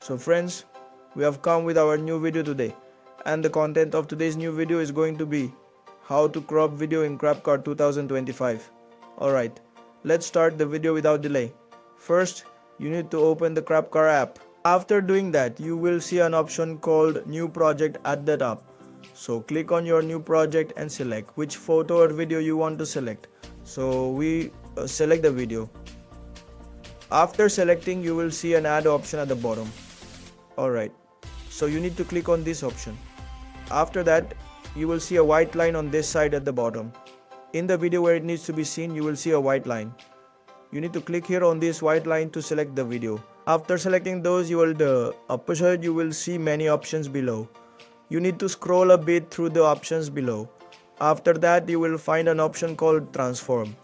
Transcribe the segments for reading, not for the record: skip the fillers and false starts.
So friends, we have come with our new video today, and the content of today's new video is going to be how to crop video in CapCut 2025. Alright, let's start the video without delay. First, you need to open the CapCut app. After doing that, you will see an option called New Project at the top. So click on your new project and select which photo or video you want to select. So we select the video. After selecting, you will see an add option at the bottom. Alright, so you need to click on this option. After that, you will see a white line on this side at the bottom. In the video where it needs to be seen, you will see a white line. You need to click here on this white line to select the video. After selecting those, you will see many options below. You need to scroll a bit through the options below. After that, you will find an option called transform.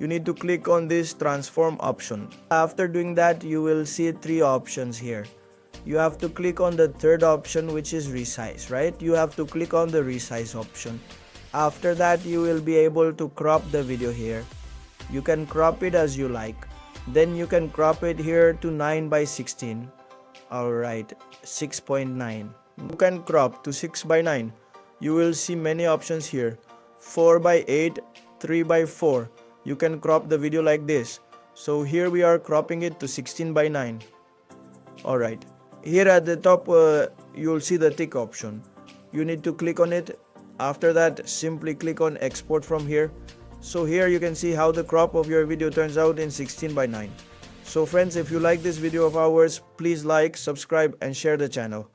You need to click on this transform option. After doing that, you will see three options here. You have to click on the third option, which is resize, right? You have to click on the resize option. After that, you will be able to crop the video here. You can crop it as you like. Then you can crop it here to 9 by 16. Alright, 6.9. You can crop to 6 by 9. You will see many options here. 4 by 8, 3 by 4. You can crop the video like this. So here we are cropping it to 16 by 9. Alright. Here at the top, you will see the tick option. You need to click on it. After that, simply click on export from here. So here you can see how the crop of your video turns out in 16 by 9. So friends, if you like this video of ours, please like, subscribe and share the channel.